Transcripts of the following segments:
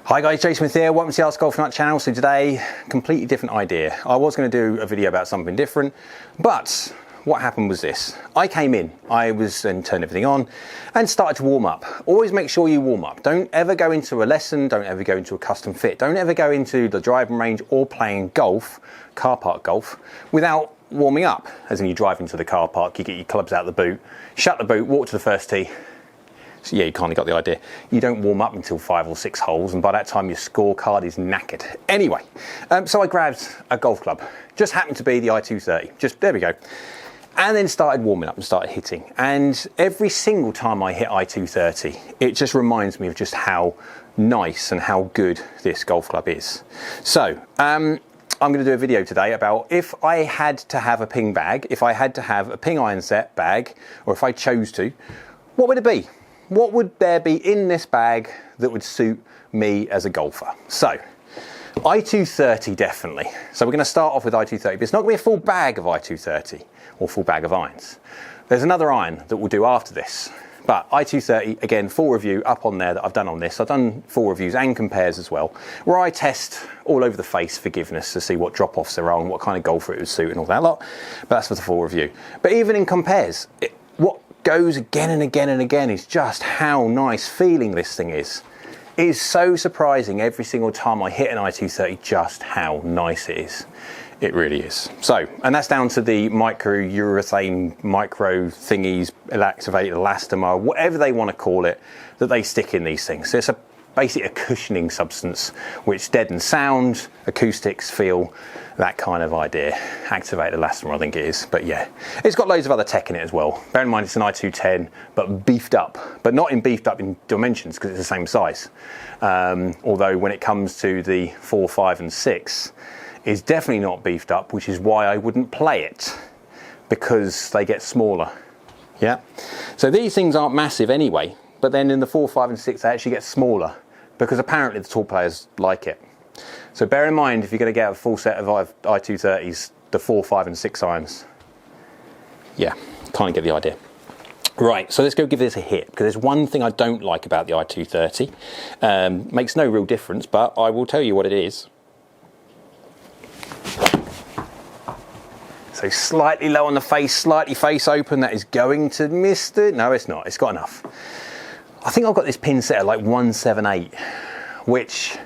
Hi guys, Jason Smith here, welcome to the AskGolfNut channel. So today, completely different idea. I was going to do a video about something different, but what happened was this. I came in, turned everything on and started to warm up. Always make sure you warm up. Don't ever go into a lesson, don't ever go into a custom fit, don't ever go into the driving range or playing golf, car park golf, without warming up. As in you drive into the car park, you get your clubs out of the boot, shut the boot, walk to the first tee. So yeah, you kind of got the idea. You don't warm up until 5 or 6 holes, and by that time your scorecard is knackered. Anyway, so I grabbed a golf club. Just happened to be the i230. There we go. And then started warming up and started hitting. And every single time I hit i230, it just reminds me of just how nice and how good this golf club is. So, I'm going to do a video today about if I had to have a ping bag, if I had to have a ping iron set bag, or if I chose to, what would it be? What would there be in this bag that would suit me as a golfer? So, i230 definitely. So we're going to start off with i230, but it's not going to be a full bag of i230 or full bag of irons. There's another iron that we'll do after this. But i230, again, full review up on there that I've done on this. I've done full reviews and compares as well, where I test all over the face forgiveness to see what drop-offs there are and what kind of golfer it would suit and all that lot. But that's for the full review. But even in compares, what goes again and again and again is just how nice feeling this thing is. It is so surprising every single time I hit an i230 just how nice it is. It really is. So, and that's down to the micro urethane micro thingies, activated elastomer, whatever they want to call it, that they stick in these things. So it's basically a cushioning substance which deadens sound, acoustics, feel, that kind of idea. Activated elastomer, I think it is. But yeah, it's got loads of other tech in it as well. Bear in mind it's an i210, but beefed up. But not beefed up in dimensions because it's the same size. Although when it comes to the 4, 5 and 6, it's definitely not beefed up, which is why I wouldn't play it, because they get smaller. Yeah. So these things aren't massive anyway, but then in the 4, 5 and 6 they actually get smaller because apparently the tall players like it. So bear in mind, if you're going to get a full set of i230s, the 4, 5 and 6 irons. Yeah, kind of get the idea. Right, so let's go give this a hit, because there's one thing I don't like about the i230. Makes no real difference, but I will tell you what it is. So slightly low on the face, slightly face open, that is going to miss it. No, it's not, it's got enough. I think I've got this pin set at like 178, which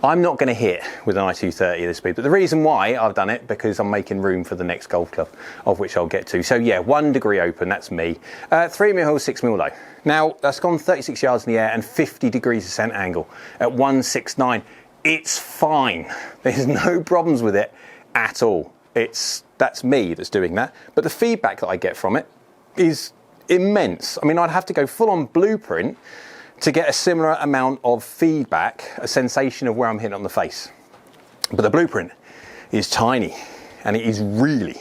I'm not going to hit with an i230 at this speed. But the reason why I've done it, because I'm making room for the next golf club, of which I'll get to. So yeah, 1 degree open, that's me. 3mm hill, 6mm low. Now, that's gone 36 yards in the air and 50 degrees descent angle at 169. It's fine. There's no problems with it at all. That's me that's doing that. But the feedback that I get from it is immense. I mean, I'd have to go full on blueprint to get a similar amount of feedback, a sensation of where I'm hitting on the face. But the blueprint is tiny and it is really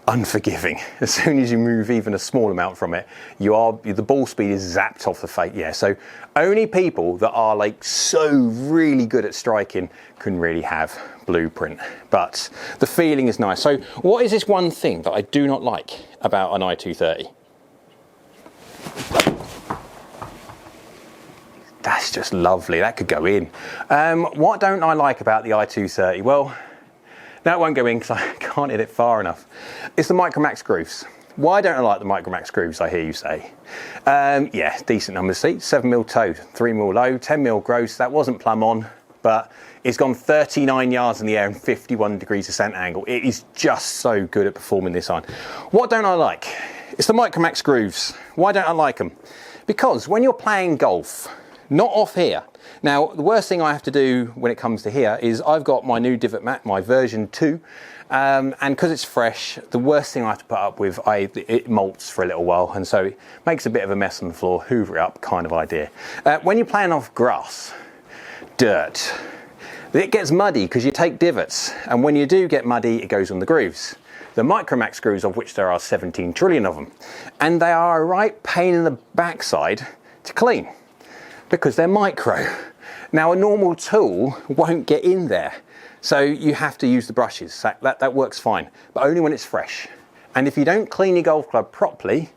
unforgiving. As soon as you move even a small amount from it, the ball speed is zapped off the face. Yeah, so only people that are like so really good at striking can really have blueprint. But the feeling is nice. So what is this one thing that I do not like about an i230? That's just lovely. That could go in. What don't I like about the i230? Well, that won't go in because I can't hit it far enough. It's the Micromax grooves. Why don't I like the Micromax grooves, I hear you say? Yeah, decent number of seats. 7mm toe, 3mm low, 10mm gross. That wasn't plumb on, but it's gone 39 yards in the air and 51 degrees descent angle. It is just so good at performing this iron. What don't I like? It's the Micromax grooves. Why don't I like them? Because when you're playing golf, not off here. Now, the worst thing I have to do when it comes to here is I've got my new divot mat, my version 2, and because it's fresh, the worst thing I have to put up with, it molts for a little while, and so it makes a bit of a mess on the floor, hoover it up kind of idea. When you're playing off grass, dirt, it gets muddy because you take divots, and when you do get muddy, it goes on the grooves. The Micromax grooves, of which there are 17 trillion of them, and they are a right pain in the backside to clean, because they're micro. Now a normal tool won't get in there, so you have to use the brushes. That works fine, but only when it's fresh. And if you don't clean your golf club properly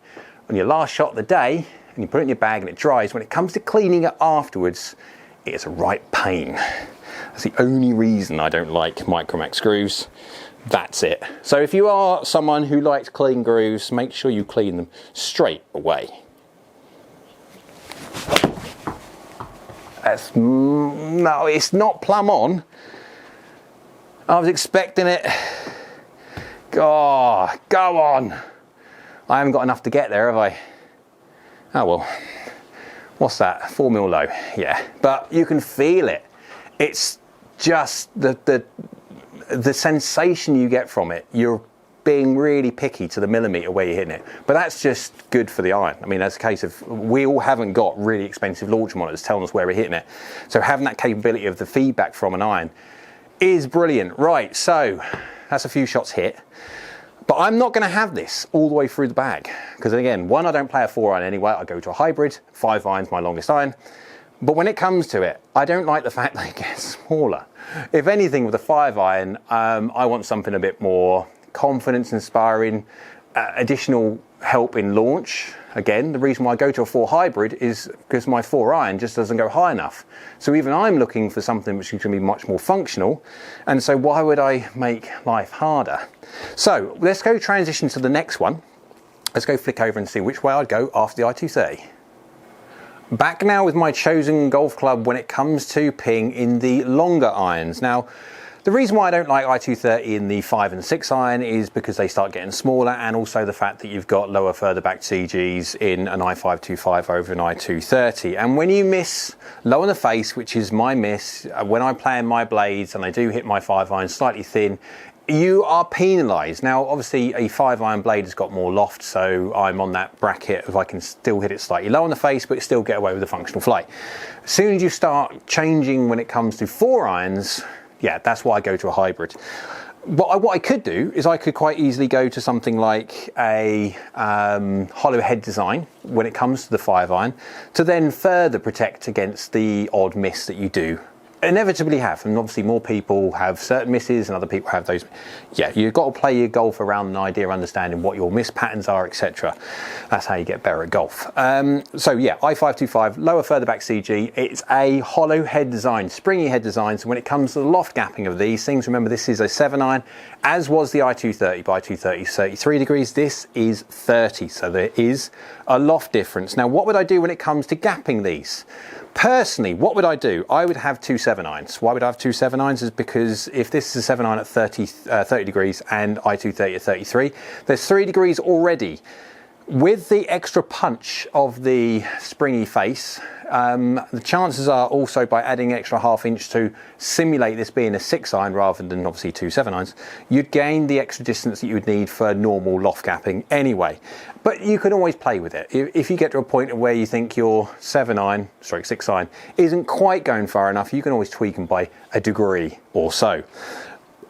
on your last shot of the day, and you put it in your bag and it dries, when it comes to cleaning it afterwards, it's a right pain. That's the only reason I don't like Micromax grooves. That's it. So if you are someone who likes clean grooves, make sure you clean them straight away. No, it's not plumb on. I was expecting it. Oh, go on. I haven't got enough to get there, have I? Oh well. What's that? 4mm low. Yeah, but you can feel it. It's just the sensation you get from it. You're being really picky to the millimetre where you're hitting it, but that's just good for the iron. I mean, that's a case of we all haven't got really expensive launch monitors telling us where we're hitting it, so having that capability of the feedback from an iron is brilliant. Right, so that's a few shots hit, but I'm not going to have this all the way through the bag because, again, one, I don't play a 4-iron anyway. I go to a hybrid. 5-iron's my longest iron. But when it comes to it, I don't like the fact that it gets smaller. If anything, with a 5-iron, I want something a bit more confidence inspiring, additional help in launch. Again, the reason why I go to a 4 hybrid is because my 4-iron just doesn't go high enough. So even I'm looking for something which is going to be much more functional. And so why would I make life harder? So let's go transition to the next one. Let's go flick over and see which way I'd go after the i230. Back now with my chosen golf club when it comes to ping in the longer irons. Now, the reason why I don't like i230 in the 5 and 6 iron is because they start getting smaller, and also the fact that you've got lower further back CGs in an i525 over an i230. And when you miss low on the face, which is my miss, when I play in my blades and I do hit my 5 iron slightly thin, you are penalised. Now, obviously, a 5-iron blade has got more loft, so I'm on that bracket if I can still hit it slightly low on the face, but still get away with a functional flight. As soon as you start changing when it comes to 4-irons, yeah, that's why I go to a hybrid. What I could do is I could quite easily go to something like a hollow head design when it comes to the 5-iron to then further protect against the odd miss that you do inevitably have. And obviously more people have certain misses and other people have those. Yeah, you've got to play your golf around an idea, understanding what your miss patterns are, etc. That's how you get better at golf. So yeah, i525, lower further back CG. It's a hollow head design, springy head design. So when it comes to the loft gapping of these things, remember this is a 7-iron, as was the i230. By i230 is 33 degrees, this is 30. So there is a loft difference. Now, what would I do when it comes to gapping these? Personally, what would I do? I would have 2 7-irons. Why would I have 2 7-irons? Is because if this is a 7-iron at 30 degrees and i230 at 33, there's 3 degrees already. With the extra punch of the springy face, the chances are also by adding extra ½ inch to simulate this being a 6-iron rather than obviously 2 7-irons, you'd gain the extra distance that you would need for normal loft gapping anyway. But you can always play with it. If you get to a point where you think your 6-iron isn't quite going far enough, you can always tweak them by a degree or so.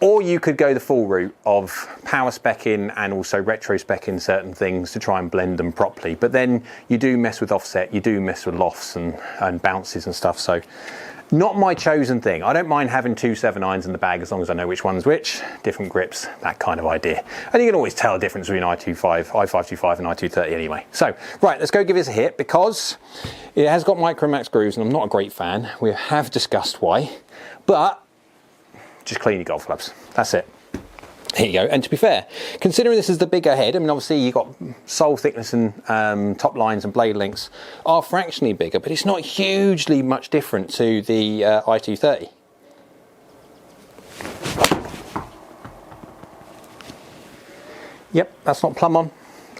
Or you could go the full route of power specking and also retro specking certain things to try and blend them properly. But then you do mess with offset, you do mess with lofts and bounces and stuff. So not my chosen thing. I don't mind having 2 7-irons in the bag as long as I know which one's which, different grips, that kind of idea. And you can always tell the difference between i525 and i230 anyway. So, right, let's go give this a hit because it has got Micromax grooves and I'm not a great fan. We have discussed why, but just clean your golf clubs. That's it. Here you go. And to be fair, considering this is the bigger head, I mean, obviously you've got sole thickness and top lines and blade lengths are fractionally bigger, but it's not hugely much different to the i230. Yep, that's not plumb on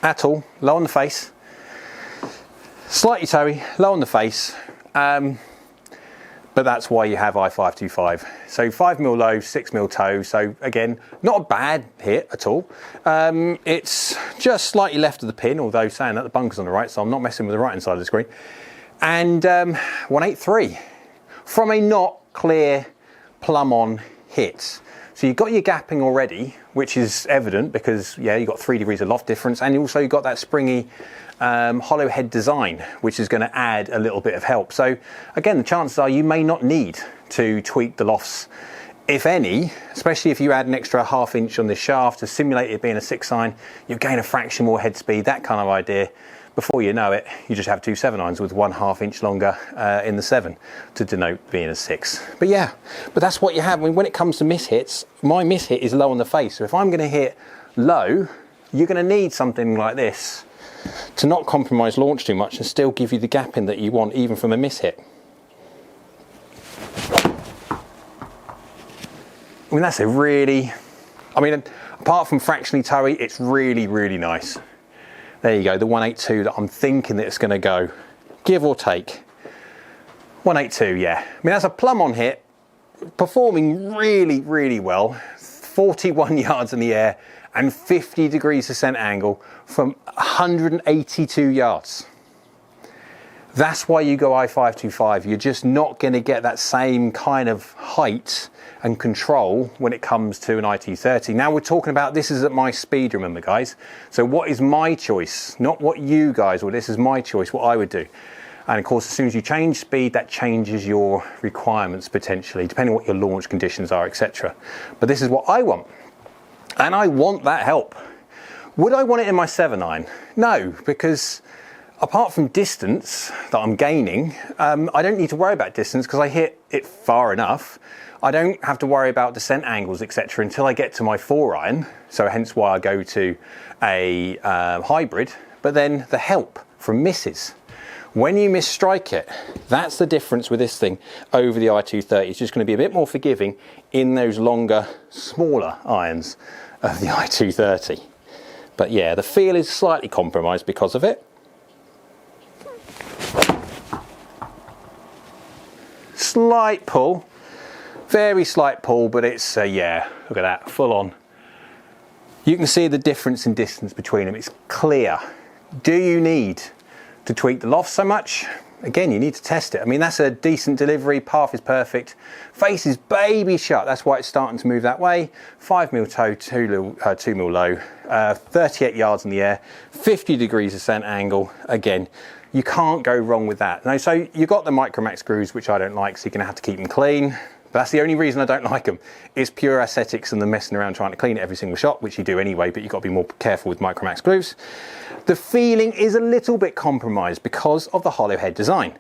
at all. Low on the face. Slightly toey, low on the face. But that's why you have i525. So 5mm low, 6mm toe. So again, not a bad hit at all. It's just slightly left of the pin, although saying that the bunker's on the right, so I'm not messing with the right hand side of the screen. And 183 from a not clear plumb on hit. So you've got your gapping already, which is evident because yeah, you've got 3 degrees of loft difference, and also you've got that springy hollow head design, which is going to add a little bit of help. So again, the chances are you may not need to tweak the lofts, if any, especially if you add an extra ½ inch on the shaft to simulate it being a 6-iron. You gain a fraction more head speed, that kind of idea. before you know it, you just have two 7-irons with 1/2 inch longer in the 7 to denote being a 6. But yeah, but that's what you have. I mean, when it comes to miss hits, my miss hit is low on the face. So if I'm going to hit low, you're going to need something like this to not compromise launch too much and still give you the gap in that you want, even from a miss hit. I mean, that's a really, I mean, apart from fractionally toey, it's really, really nice. There you go, the 182 that I'm thinking that it's going to go, give or take. 182, yeah. I mean, that's a plumb on hit, performing really, really well. 41 yards in the air and 50 degrees descent angle from 182 yards. That's why you go I-525. You're just not going to get that same kind of height and control when it comes to an I-230. Now we're talking about, this is at my speed, remember guys. So what is my choice? Not what you guys, or this is my choice, what I would do. And of course, as soon as you change speed, that changes your requirements potentially, depending on what your launch conditions are, etc. But this is what I want. And I want that help. Would I want it in my 7-iron? No, because apart from distance that I'm gaining, I don't need to worry about distance because I hit it far enough. I don't have to worry about descent angles, etc. until I get to my 4-iron. So hence why I go to a hybrid. But then the help from misses. When you misstrike it, that's the difference with this thing over the I-230. It's just going to be a bit more forgiving in those longer, smaller irons of the I-230. But yeah, the feel is slightly compromised because of it. Slight pull, very slight pull, but it's, yeah, look at that, full on. You can see the difference in distance between them, it's clear. Do you need to tweak the loft so much? Again, you need to test it. I mean, that's a decent delivery, path is perfect, face is baby shut, that's why it's starting to move that way. 5mm toe, 2mm low, 38 yards in the air, 50 degrees descent angle. Again, you can't go wrong with that. Now, so you've got the Micromax screws, which I don't like, so you're gonna have to keep them clean. But that's the only reason I don't like them. It's pure aesthetics and the messing around trying to clean it every single shot, which you do anyway, but you've got to be more careful with Micromax screws. The feeling is a little bit compromised because of the hollow head design.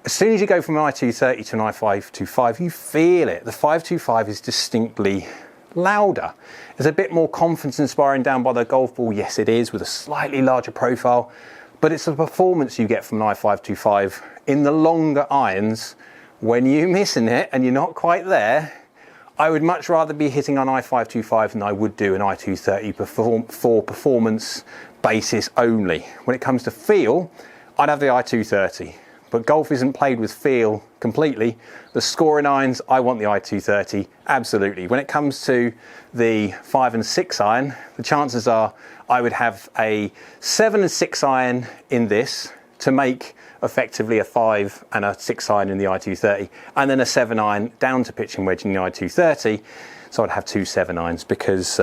As soon as you go from an I-230 to an I-525, you feel it. The 525 is distinctly louder. There's a bit more confidence inspiring down by the golf ball. Yes, it is, with a slightly larger profile, but it's the performance you get from an I-525 in the longer irons. When you're missing it and you're not quite there, I would much rather be hitting on I-525 than I would do an I-230 for performance basis only. When it comes to feel, I'd have the I-230, but golf isn't played with feel completely. The scoring irons, I want the I-230, absolutely. When it comes to the 5 and 6 iron, the chances are I would have a 7 and 6 iron in this to make effectively a 5 and a 6 iron in the I-230, and then a 7 iron down to pitching wedge in the I-230. So I'd have two 7-irons because,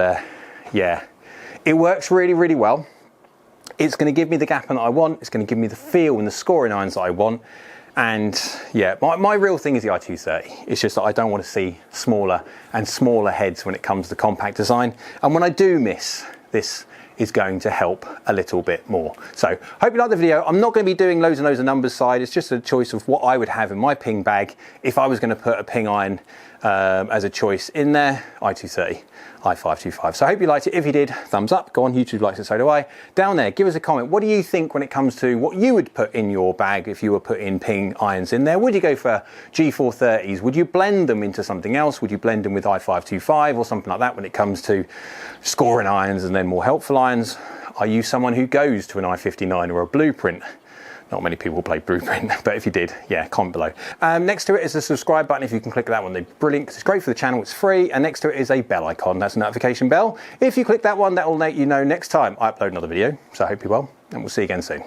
yeah, it works really, really well. It's going to give me the gap that I want. It's going to give me the feel and the scoring irons that I want. And yeah, my real thing is the I-230. It's just that I don't want to see smaller and smaller heads when it comes to compact design. And when I do miss, this is going to help a little bit more. So hope you like the video. I'm not going to be doing loads and loads of numbers side. It's just a choice of what I would have in my ping bag if I was going to put a ping iron as a choice in there. I-230, I-525. So I hope you liked it. If you did, thumbs up. Go on, YouTube likes it, so do I. Down there, give us a comment. What do you think when it comes to what you would put in your bag if you were putting ping irons in there? Would you go for G430s? Would you blend them into something else? Would you blend them with I-525 or something like that when it comes to scoring irons and then more helpful irons? Are you someone who goes to an I-59 or a Blueprint? Not many people play Blueprint, but if you did, yeah, comment below. Next to it is a subscribe button. If you can click that one, they're brilliant because it's great for the channel, it's free. And next to it is a bell icon. That's a notification bell. If you click that one, that will let you know next time I upload another video. So I hope you're well, and we'll see you again soon.